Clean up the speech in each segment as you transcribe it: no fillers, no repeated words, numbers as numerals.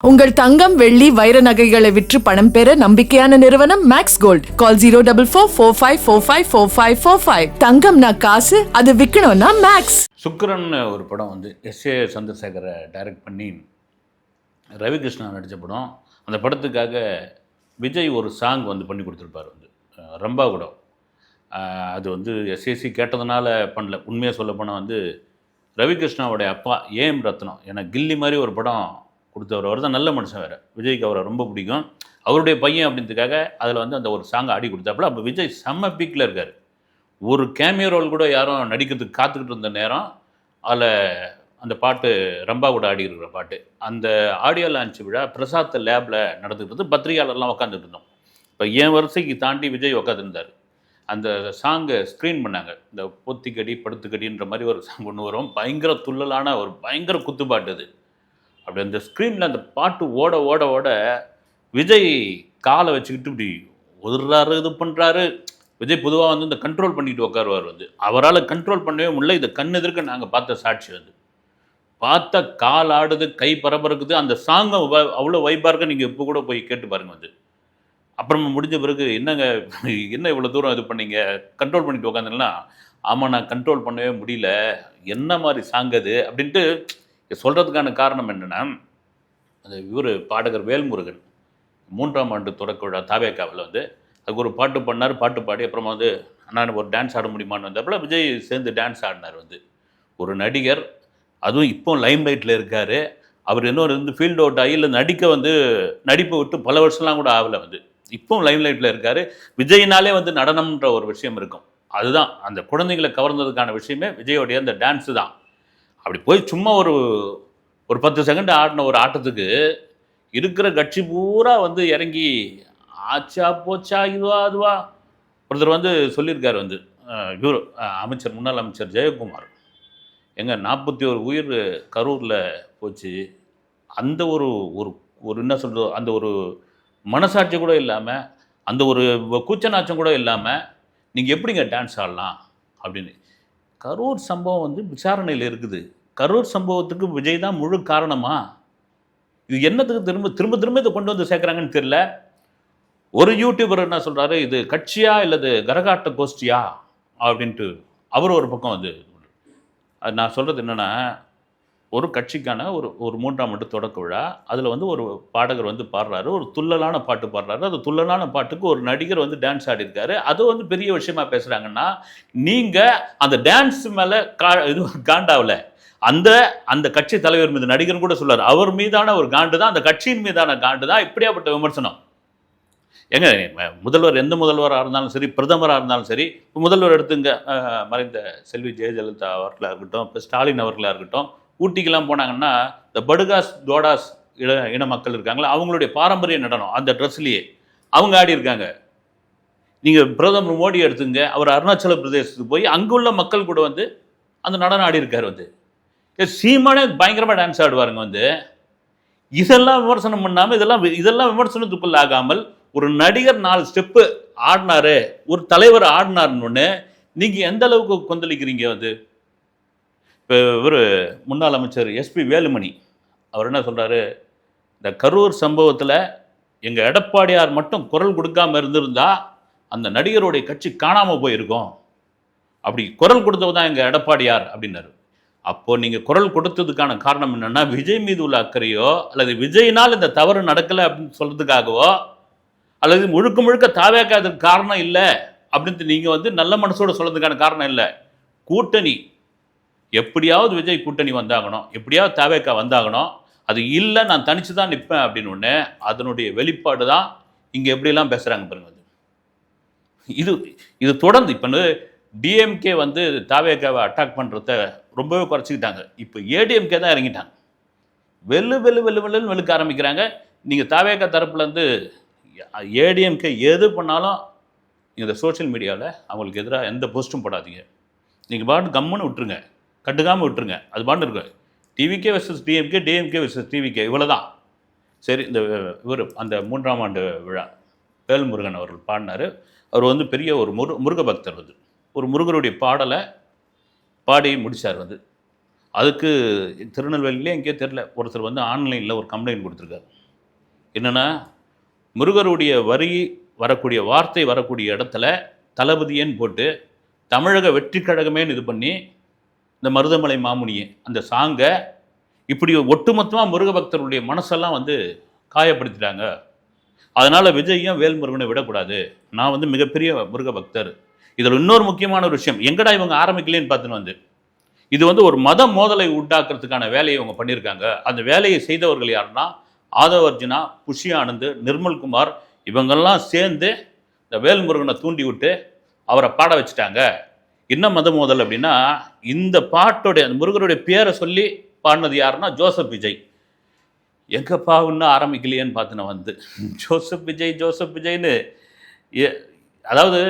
உங்கள் தங்கம் வெள்ளி வைர நகைகளை விற்று பணம் பெற நம்பிக்கையான நிறுவனம் மேக்ஸ் கோல்ட். கால் 04454545545. தங்கம்னா காசு, அது விற்கணும்னா மேக்ஸ். சுக்கிரன் ஒரு படம் வந்து எஸ்.ஏ. சந்திரசேகரை டைரக்ட் பண்ணி ரவிகிருஷ்ணா நடித்த படம். அந்த படத்துக்காக விஜய் ஒரு சாங் வந்து பண்ணி கொடுத்துருப்பார் வந்து ரம்பா கூட. அது வந்து எஸ்ஏசி கேட்டதுனால பண்ணல. உண்மையாக சொல்ல போனால் வந்து ரவிகிருஷ்ணாவுடைய அப்பா ஏஎம் ரத்னம், எனக்கு கில்லி மாதிரி ஒரு படம் கொடுத்தவர். அவர் தான் நல்ல மனுஷன். வேறு விஜய்க்கு அவரை ரொம்ப பிடிக்கும். அவருடைய பையன் அப்படின்றதுக்காக அதில் வந்து அந்த ஒரு சாங் ஆடி கொடுத்தாப்புல. அப்போ விஜய் செம்ம பீக்கில் இருக்கார். ஒரு கேமியோ ரோல் கூட யாரும் நடிக்கிறதுக்கு காத்துக்கிட்டு இருந்த நேரம் அதில் அந்த பாட்டு ரம்பா கூட ஆடி இருக்கிற பாட்டு. அந்த ஆடியோ லான்ச் விழா பிரசாத் லேபில் நடந்துக்கிட்டு பத்திரிகையாளர்லாம் உட்காந்துட்டு இருந்தோம். இப்போ என் வரிசைக்கு தாண்டி விஜய் உட்காந்துருந்தார். அந்த சாங்கை ஸ்க்ரீன் பண்ணாங்க. இந்த பொத்திக்கடி படுத்துக்கடின்ற மாதிரி ஒரு சாங் ஒன்று வரும். பயங்கர துள்ளலான ஒரு பயங்கர குத்துப்பாட்டு அது. அப்படி அந்த ஸ்க்ரீனில் அந்த பாட்டு ஓட ஓட ஓட விஜய் காலை வச்சுக்கிட்டு இப்படி ஒதுறாரு, இது பண்ணுறாரு. விஜய் பொதுவாக வந்து இந்த கண்ட்ரோல் பண்ணிட்டு உட்காருவார். வந்து அவரால் கண்ட்ரோல் பண்ணவே முடியல. இதை கண் எதிர்க்க நாங்கள் பார்த்த சாட்சி வந்து பார்த்தா கால் ஆடுது, கை பரபரக்குது. அந்த சாங்கை அவ்வளோ வைப்பாக இருக்க. நீங்கள் இப்போ கூட போய் கேட்டு பாருங்கள் வந்து. அப்புறமா முடிஞ்ச பிறகு என்னங்க என்ன இவ்வளோ தூரம் இது பண்ணீங்க, கண்ட்ரோல் பண்ணிட்டு உட்காந்துன்னா, ஆமாம் நான் கண்ட்ரோல் பண்ணவே முடியல, என்ன மாதிரி சாங் அது அப்படின்ட்டு சொல்கிறதுக்கான காரணம் என்னென்னா, அந்த இவர் பாடகர் வேல்முருகன் 3ஆம் ஆண்டு தொடக்க விழா தாவேக்காவில் வந்து அதுக்கு ஒரு பாட்டு பண்ணார். பாட்டு பாடி அப்புறமா வந்து நான் ஒரு டான்ஸ் ஆட முடியுமான்னு வந்தப்பல விஜய் சேர்ந்து டான்ஸ் ஆடினார். வந்து ஒரு நடிகர், அதுவும் இப்போ லைம் லைட்டில் இருக்கார். அவர் இன்னொரு வந்து ஃபீல்ட் அவுட் ஆகி இல்லை நடிப்பை விட்டு பல வருஷம்லாம் கூட ஆகலை. வந்து இப்போ லைம் லைட்டில் இருக்கார். விஜய்னாலே வந்து நடனம்ன்ற ஒரு விஷயம் இருக்கும். அதுதான் அந்த குழந்தைகளை கவர்ந்ததுக்கான விஷயமே விஜயோடைய அந்த டான்ஸு தான். அப்படி போய் சும்மா ஒரு 10 செகண்ட் ஆடின ஒரு ஆட்டத்துக்கு இருக்கிற கட்சி பூரா வந்து இறங்கி ஆச்சா போச்சா இதுவா அதுவா. ஒருத்தர் வந்து சொல்லியிருக்காரு வந்து இவர் அமைச்சர், முன்னாள் அமைச்சர் ஜெயக்குமார், எங்க 41 உயிர் கரூரில் போச்சு, அந்த ஒரு ஒரு என்ன சொல்கிறது, அந்த ஒரு மனசாட்சி கூட இல்லாமல், அந்த ஒரு கூச்சநாச்சம் கூட இல்லாமல் நீங்கள் எப்படிங்க டான்ஸ் ஆடலாம் அப்படின்னு. கரூர் சம்பவம் வந்து விசாரணையில் இருக்குது. கரூர் சம்பவத்துக்கு விஜய் தான் முழு காரணமா? இது என்னத்துக்கு திரும்ப இதை கொண்டு வந்து சேர்க்குறாங்கன்னு தெரியல. ஒரு யூடியூபர் என்ன சொல்கிறாரு, இது கட்சியா இல்லது கரகாட்ட கோஷ்டியா அப்படின்ட்டு அவர் ஒரு பக்கம் வந்து. அது நான் சொல்கிறது என்னென்னா, ஒரு கட்சிக்கான ஒரு 3ஆம் ஆண்டு தொடக்க விழா, அதில் வந்து ஒரு பாடகர் வந்து பாடுறாரு, ஒரு துள்ளலான பாட்டு பாடுறாரு. அந்த துள்ளலான பாட்டுக்கு ஒரு நடிகர் வந்து டான்ஸ் ஆடிருக்காரு. அது வந்து பெரிய விஷயமா பேசுகிறாங்கன்னா, நீங்கள் அந்த டான்ஸ் மேலே இது காண்டாவில் அந்த கட்சி தலைவர் மீது நடிகர் கூட சொல்லார், அவர் மீதான ஒரு காண்டு தான், அந்த கட்சியின் மீதான காண்டு தான் இப்படியாப்பட்ட விமர்சனம். எங்க முதல்வர், எந்த முதல்வராக இருந்தாலும் சரி, பிரதமராக இருந்தாலும் சரி, இப்போ முதல்வர் எடுத்துங்க, மறைந்த செல்வி ஜெயலலிதா அவர்களாக இருக்கட்டும், இப்போ ஸ்டாலின் அவர்களாக இருக்கட்டும், ஊட்டிக்கெல்லாம் போனாங்கன்னா இந்த படுகாஸ் தோடாஸ் இன மக்கள் இருக்காங்களா, அவங்களுடைய பாரம்பரிய நடனம் அந்த ட்ரெஸ்லேயே அவங்க ஆடி இருக்காங்க. நீங்கள் பிரதமர் மோடி எடுத்துங்க, அவர் அருணாச்சல பிரதேசத்துக்கு போய் அங்குள்ள மக்கள் கூட வந்து அந்த நடனம் ஆடி இருக்கார். வந்து சீமானே பயங்கரமாக டான்ஸ் ஆடுவாருங்க. வந்து இதெல்லாம் விமர்சனம் பண்ணாமல், இதெல்லாம் விமர்சனத்துக்குள்ள ஆகாமல், ஒரு நடிகர் 4 ஸ்டெப்பு ஆடினாரு, ஒரு தலைவர் ஆடினாருன்னு நீங்கள் எந்த அளவுக்கு கொந்தளிக்கிறீங்க? வந்து இப்போ இவர் முன்னாள் அமைச்சர் எஸ்பி வேலுமணி அவர் என்ன சொல்கிறாரு, இந்த கரூர் சம்பவத்தில் எங்கள் எடப்பாடியார் மட்டும் குரல் கொடுக்காமல் இருந்திருந்தா அந்த நடிகருடைய கட்சி காணாமல் போயிருக்கோம், அப்படி குரல் கொடுத்தவர் தான் எங்கள் எடப்பாடியார் அப்படின்னாரு. அப்போது நீங்கள் குரல் கொடுத்ததுக்கான காரணம் என்னென்னா, விஜய் மீது உள்ள அக்கறையோ அல்லது விஜயினால் இந்த தவறு நடக்கலை அப்படின்னு சொல்கிறதுக்காகவோ அல்லது முழுக்க தாவேக்காததுக்கு காரணம் இல்லை அப்படின்ட்டு நீங்கள் வந்து நல்ல மனசோடு சொல்கிறதுக்கான காரணம் இல்லை. கூட்டணி எப்படியாவது விஜய் கூட்டணி வந்தாகணும், எப்படியாவது தாவேக்கா வந்தாகணும், அது இல்லை நான் தனித்து தான் நிற்பேன் அப்படின்னு ஒன்று, அதனுடைய வெளிப்பாடு தான் இங்கே எப்படிலாம் பேசுகிறாங்க பாருங்க. இது தொடர்ந்து இப்போ டிஎம்கே வந்து தாவேக்காவை அட்டாக் பண்ணுறத ரொம்பவே குறைச்சிக்கிட்டாங்க. இப்போ ஏடிஎம்கே தான் இறங்கிட்டாங்க. வெள்ளுன்னு வெளுக்க ஆரம்பிக்கிறாங்க. நீங்கள் தாவேக்கா தரப்புலேருந்து ஏடிஎம்கே எது பண்ணாலும் இந்த சோஷியல் மீடியாவில் அவங்களுக்கு எதிராக எந்த போஸ்ட்டும் போடாதீங்க. நீங்கள் பாட்டு கம்முன்னு விட்டுருங்க, கண்டுக்காமல் விட்டுருங்க, அது பாட்டு இருக்கு. TVK versus DMK, DMK versus TVK, இவ்வளோ தான். சரி, இந்த இவர் அந்த 3ஆம் ஆண்டு விழா வேல்முருகன் அவர்கள் பாடினார். அவர் வந்து பெரிய ஒரு முருக பக்தர். வந்து ஒரு முருகருடைய பாடலை பாடி முடித்தார். வந்து அதுக்கு திருநெல்வேலியிலே எங்கேயோ தெரில ஒருத்தர் வந்து ஆன்லைனில் ஒரு கம்ப்ளைண்ட் கொடுத்துருக்காரு. என்னென்னா, முருகருடைய வரி வரக்கூடிய வார்த்தை வரக்கூடிய இடத்துல தளபதியேன்னு போட்டு தமிழக வெற்றி கழகமேன்னு இது பண்ணி இந்த மருதமலை மாமுனியே அந்த சாங்கை இப்படி ஒட்டுமொத்தமாக முருக பக்தருடைய மனசெல்லாம் வந்து காயப்படுத்திட்டாங்க. அதனால் விஜய்யும் வேல்முருகனை விடக்கூடாது. நான் வந்து மிகப்பெரிய முருக பக்தர். இதில் இன்னொரு முக்கியமான ஒரு விஷயம், எங்கடா இவங்க ஆரம்பிக்கலேன்னு பார்த்துன்னு வந்து இது வந்து ஒரு மத மோதலை உண்டாக்குறதுக்கான வேலையை இவங்க பண்ணியிருக்காங்க. அந்த வேலையை செய்தவர்கள் யாருன்னா ஆதவ அர்ஜுனா, புஷி ஆனந்த், நிர்மல்குமார் இவங்கெல்லாம் சேர்ந்து இந்த வேல்முருகனை தூண்டி விட்டு அவரை பாட வச்சுட்டாங்க. என்ன மத மோதல் அப்படின்னா, இந்த பாட்டோடைய அந்த முருகருடைய பேரை சொல்லி பாடினது யாருன்னா ஜோசப் விஜய். எங்கப்பா இன்னும் ஆரம்பிக்கலையேன்னு பார்த்து நான் வந்து ஜோசப் விஜய்னு அதாவது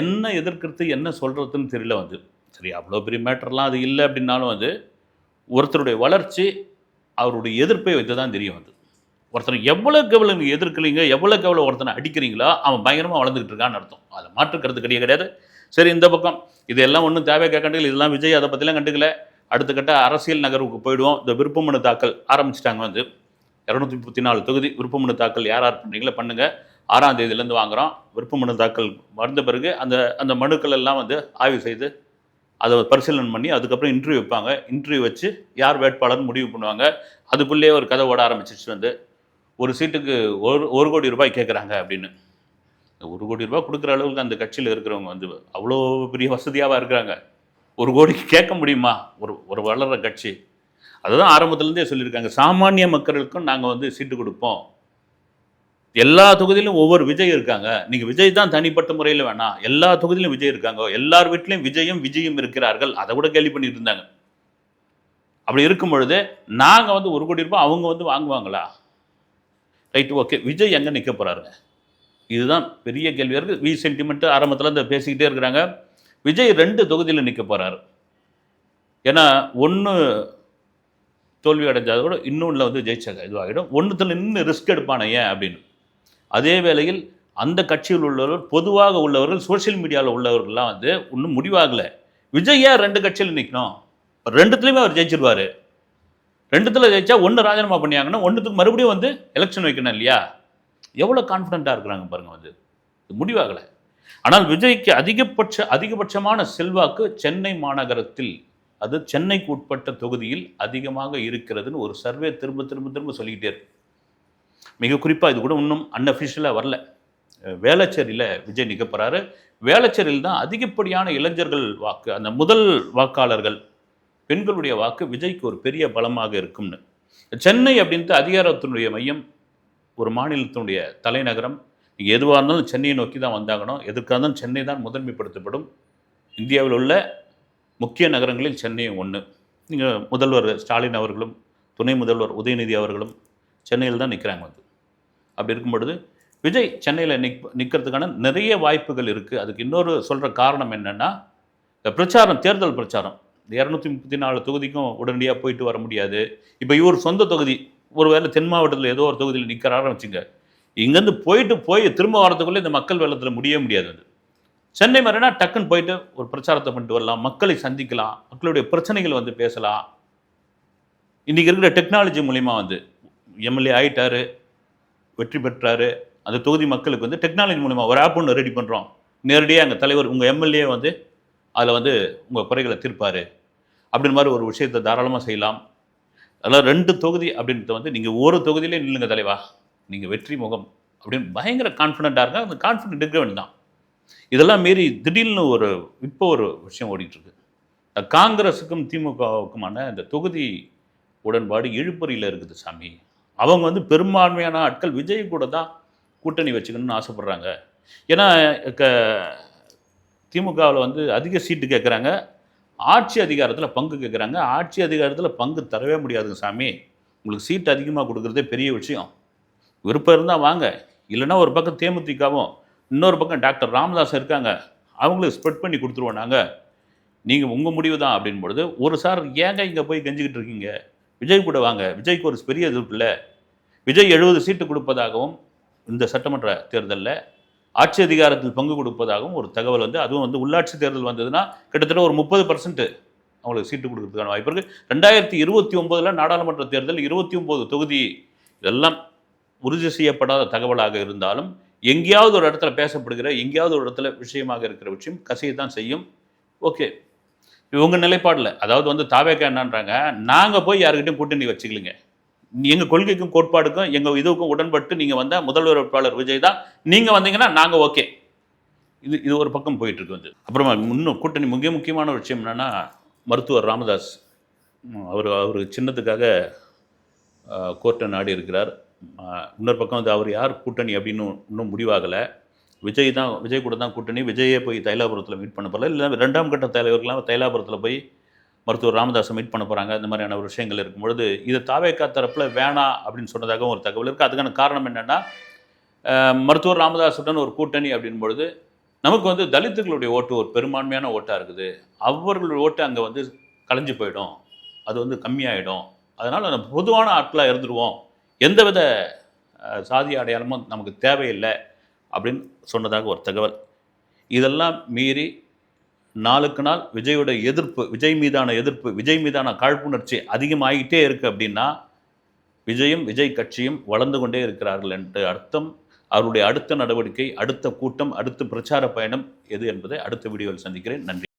என்ன எதிர்க்கிறது என்ன சொல்கிறதுன்னு தெரியல வந்து. சரி, அவ்வளோ பெரிய மேட்டர்லாம் அது இல்லை அப்படின்னாலும் வந்து ஒருத்தருடைய வளர்ச்சி அவருடைய எதிர்ப்பை வைத்து தான் தெரியும் வந்து. ஒருத்தனை எவ்வளோக்கு எவ்வளோ நீங்கள் எதிர்க்கிறீங்க, எவ்வளோக்கு எவ்வளோ ஒருத்தனை அடிக்கிறீங்களோ அவன் பயங்கரமாக வளர்ந்துக்கிட்டு இருக்கான்னு அர்த்தம். அதை மாற்றுக்கிறது கிடையாது. சரி, இந்த பக்கம் இதெல்லாம் ஒன்றும் தேவை கேட்கண்டிகள், இதெல்லாம் விஜய் அதை பற்றிலாம் கண்டுக்கல. அடுத்த கட்ட அரசியல் நகர்வுக்கு போயிடுவோம். இந்த விருப்பமனு தாக்கல் ஆரம்பிச்சிட்டாங்க வந்து. 234 தொகுதி விருப்பமனு தாக்கல் யார் பண்ணுறீங்களோ பண்ணுங்கள். 6ஆம் தேதியிலேருந்து வாங்குகிறோம். விருப்பமனு தாக்கல் வந்த பிறகு அந்த மனுக்கள் எல்லாம் வந்து ஆய்வு செய்து அதை பரிசீலனை பண்ணி அதுக்கப்புறம் இன்டர்வியூ வைப்பாங்க. இன்டர்வியூ வச்சு யார் வேட்பாளர்னு முடிவு பண்ணுவாங்க. அதுக்குள்ளேயே ஒரு கதை ஓட ஆரம்பிச்சிச்சு வந்து ஒரு சீட்டுக்கு 1 கோடி ரூபாய் கேட்குறாங்க அப்படின்னு. 1 கோடி ரூபாய் கொடுக்குற அளவுக்கு அந்த கட்சியில் இருக்கிறவங்க வந்து அவ்வளோ பெரிய வசதியாகவா இருக்கிறாங்க. 1 கோடிக்கு கேட்க முடியுமா ஒரு வளர்கிற கட்சி? அதுதான் ஆரம்பத்துலேருந்தே சொல்லியிருக்காங்க, சாமானிய மக்களுக்கும் நாங்கள் வந்து சீட்டு கொடுப்போம். எல்லா தொகுதியிலும் ஒவ்வொரு விஜய் இருக்காங்க. நீங்கள் விஜய் தான் தனிப்பட்ட முறையில் வேணாம், எல்லா தொகுதியிலும் விஜய் இருக்காங்க, எல்லார் வீட்லையும் விஜயும் இருக்கிறார்கள். அதை கூட கேள்வி பண்ணிட்டு இருந்தாங்க. அப்படி இருக்கும் பொழுது நாங்கள் வந்து 1 கோடி ரூபாய் அவங்க வந்து வாங்குவாங்களா? Right, okay. விஜய் எங்கே நிற்க போகிறாருங்க? இதுதான் பெரிய கேள்வியாக இருக்குது. சென்டிமெண்ட்டு ஆரம்பத்தில் இந்த பேசிக்கிட்டே இருக்கிறாங்க. விஜய் 2 தொகுதியில் நிற்க போகிறாரு. ஏன்னா ஒன்று தோல்வி அடைஞ்சாத கூட இன்னொன்றில் வந்து ஜெயிச்சாங்க இதுவாகிடும். ஒன்றுத்தில் நின்று ரிஸ்க் எடுப்பான ஏன் அப்படின்னு. அதே வேளையில் அந்த கட்சியில் உள்ளவர்கள், பொதுவாக உள்ளவர்கள், சோஷியல் மீடியாவில் உள்ளவர்கள்லாம் வந்து இன்னும் முடிவாகலை. விஜய் ஏன் 2 கட்சியில் நிற்கணும்? 2த்துலேயுமே அவர் ஜெயிச்சிருவார். 2த்தில் ஜெயிச்சா 1 ராஜினாமா பண்ணியாங்கன்னா 1த்துக்கு மறுபடியும் வந்து எலெக்ஷன் வைக்கணும் இல்லையா? எவ்வளோ கான்ஃபிடண்ட்டாக இருக்கிறாங்க பாருங்கள் வந்து. இது முடிவாகலை. ஆனால் விஜய்க்கு அதிகபட்சமான செல்வாக்கு சென்னை மாநகரத்தில், அது சென்னைக்கு உட்பட்ட தொகுதியில் அதிகமாக இருக்கிறதுன்னு ஒரு சர்வே திரும்ப சொல்லிக்கிட்டே இருக்கு. மிக குறிப்பாக இது கூட இன்னும் அன்அஃபிஷியலாக வரல. வேளச்சேரியில் விஜய் நிற்க போகிறாரு. வேளச்சேரியில் தான் அதிகப்படியான இளைஞர்கள் வாக்கு, அந்த முதல் வாக்காளர்கள் பெண்களுடைய வாக்கு விஜய்க்கு ஒரு பெரிய பலமாக இருக்கும்னு. சென்னை அப்படின்ட்டு அதிகாரத்தினுடைய மையம், ஒரு மாநிலத்தினுடைய தலைநகரம். நீங்கள் எதுவாக இருந்தாலும் சென்னையை நோக்கி தான் வந்தாகணும். எதுக்காக இருந்தாலும் சென்னை தான் முதன்மைப்படுத்தப்படும். இந்தியாவில் உள்ள முக்கிய நகரங்களில் சென்னையும் ஒன்று. நீங்கள் முதல்வர் ஸ்டாலின் அவர்களும் துணை முதல்வர் உதயநிதி அவர்களும் சென்னையில் தான் நிற்கிறாங்க வந்து. அப்படி இருக்கும் பொழுது விஜய் சென்னையில் நிற்கிறதுக்கான நிறைய வாய்ப்புகள் இருக்குது. அதுக்கு இன்னொரு சொல்கிற காரணம் என்னென்னா, இந்த பிரச்சாரம், தேர்தல் பிரச்சாரம். இந்த 234 தொகுதிக்கும் உடனடியாக போயிட்டு வர முடியாது. இப்போ இவர் சொந்த தொகுதி, ஒருவேளை தென் மாவட்டத்தில் ஏதோ ஒரு தொகுதியில் நிற்கிறாருன்னு வச்சுங்க, இங்கேருந்து போய் திரும்ப வரதுக்குள்ளே இந்த மக்கள் வெள்ளத்தில் முடியாது அது. சென்னை மாதிரினா டக்குன்னு போயிட்டு ஒரு பிரச்சாரத்தை பண்ணிட்டு வரலாம், மக்களை சந்திக்கலாம், மக்களுடைய பிரச்சனைகளை வந்து பேசலாம். இன்றைக்கி இருக்கிற டெக்னாலஜி மூலிமா வந்து எம்எல்ஏ ஆகிட்டாரு, வெற்றி பெற்றாரு. அந்த தொகுதி மக்களுக்கு வந்து டெக்னாலஜி மூலிமா ஒரு ஆப் ஒன்று ரெடி பண்ணுறோம், நேரடியாக எங்கள் தலைவர் உங்கள் எம்எல்ஏ வந்து அதில் வந்து உங்கள் குறைகளை தீர்ப்பார் அப்படின்னு மாதிரி ஒரு விஷயத்தை தாராளமாக செய்யலாம். அதெல்லாம் 2 தொகுதி அப்படின்றத வந்து நீங்கள் ஒரு தொகுதியிலே நில்லுங்க தலைவா, நீங்கள் வெற்றி முகம் அப்படின்னு பயங்கர கான்ஃபிடென்ட்டாக இருக்காங்க. அந்த கான்ஃபிடென்ட் இருக்க வேண்டியதான். இதெல்லாம் மீறி திடீர்னு இப்போ ஒரு விஷயம் ஓடிட்டுருக்கு. காங்கிரஸுக்கும் திமுகவுக்குமான இந்த தொகுதி உடன்பாடு இழுபறியில் இருக்குது சாமி. அவங்க வந்து பெரும்பான்மையான ஆட்கள் விஜய் கூட தான் கூட்டணி வச்சுக்கணும்னு ஆசைப்பட்றாங்க. ஏன்னா திமுகவில் வந்து அதிக சீட்டு கேட்குறாங்க, ஆட்சி அதிகாரத்தில் பங்கு கேட்குறாங்க. ஆட்சி அதிகாரத்தில் பங்கு தரவே முடியாதுங்க சாமி. உங்களுக்கு சீட்டு அதிகமாக கொடுக்குறதே பெரிய விஷயம். விருப்பம் இருந்தால் வாங்க, இல்லைன்னா ஒரு பக்கம் தேமுதிகவும் இன்னொரு பக்கம் டாக்டர் ராமதாஸ் இருக்காங்க, அவங்களுக்கு ஸ்ப்ரெட் பண்ணி கொடுத்துருவோம் நாங்கள், நீங்கள் உங்கள் முடிவு தான் அப்படின் பொழுது ஒரு சார் ஏங்க இங்கே போய் கெஞ்சிக்கிட்டு இருக்கீங்க, விஜய் கூட வாங்க. விஜய்க்கு ஒரு பெரிய எதிர்ப்பு இல்லை. விஜய் 70 சீட்டு கொடுப்பதாகவும் இந்த சட்டமன்ற தேர்தலில் ஆட்சி அதிகாரத்தில் பங்கு கொடுப்பதாகவும் ஒரு தகவல் வந்து, அதுவும் வந்து உள்ளாட்சி தேர்தல் வந்ததுன்னா கிட்டத்தட்ட ஒரு 30% அவங்களுக்கு சீட்டு கொடுக்கறதுக்கான வாய்ப்பு இருக்குது. 2029 நாடாளுமன்ற தேர்தல் 29 தொகுதி இதெல்லாம் உறுதி செய்யப்படாத தகவலாக இருந்தாலும் எங்கேயாவது ஒரு இடத்துல பேசப்படுகிற எங்கேயாவது ஒரு இடத்துல விஷயமாக இருக்கிற விஷயம் கசியை தான் செய்யும். ஓகே, இவங்க நிலைப்பாடில் அதாவது வந்து தாவேக்கா என்னன்றாங்க, நாங்கள் போய் யாருக்கிட்டையும் கூட்டணி வச்சுக்கலிங்க, எங்கள் கொள்கைக்கும் கோட்பாடுக்கும் எங்கள் இதுக்கும் உடன்பட்டு நீங்கள் வந்தால் முதல்வர் வேட்பாளர் விஜய் தான், நீங்கள் வந்தீங்கன்னா நாங்கள் ஓகே. இது ஒரு பக்கம் போயிட்டுருக்கு வந்து. அப்புறமா இன்னும் கூட்டணி முக்கியமான ஒரு விஷயம் என்னென்னா, மருத்துவர் ராமதாஸ் அவர் சின்னத்துக்காக கோர்ட்டை நாடி இருக்கிறார். இன்னொரு பக்கம் வந்து அவர் யார் கூட்டணி அப்படின்னு இன்னும் முடிவாகலை. விஜய் கூட தான் கூட்டணி. விஜயே போய் தைலாபுரத்தில் மீட் பண்ண போகல, இல்லை 2ஆம் கட்ட தலைவர்கள்லாம் தைலாபுரத்தில் போய் மருத்துவர் ராமதாஸை மீட் பண்ண போகிறாங்க. இந்த மாதிரியான ஒரு விஷயங்கள் இருக்கும்பொழுது இது தாவேக்கா தரப்பில் வேணாம் அப்படின்னு சொன்னதாகவும் ஒரு தகவல் இருக்குது. அதுக்கான காரணம் என்னென்னா, மருத்துவர் ராமதாஸுடன் ஒரு கூட்டணி அப்படின் பொழுது நமக்கு வந்து தலித்துகளுடைய ஓட்டு ஒரு பெரும்பான்மையான ஓட்டாக இருக்குது, அவர்களுடைய ஓட்டு அங்கே வந்து கலைஞ்சு போயிடும், அது வந்து கம்மியாயிடும், அதனால் நம்ம பொதுவான ஆட்களாக இருந்துருவோம், எந்தவித சாதி அடையாளமும் நமக்கு தேவையில்லை அப்படின்னு சொன்னதாக ஒரு தகவல். இதெல்லாம் மீறி நாளுக்கு நாள் விஜயோட எதிர்ப்பு, விஜய் மீதான காழ்ப்புணர்ச்சி அதிகமாகிட்டே இருக்குது. அப்படின்னா விஜயும் விஜய் கட்சியும் வளர்ந்து கொண்டே இருக்கிறார்கள் என்று அர்த்தம். அவருடைய அடுத்த நடவடிக்கை, அடுத்த கூட்டம், அடுத்த பிரச்சார பயணம் எது என்பதை அடுத்த வீடியோவில் சந்திக்கிறேன். நன்றி.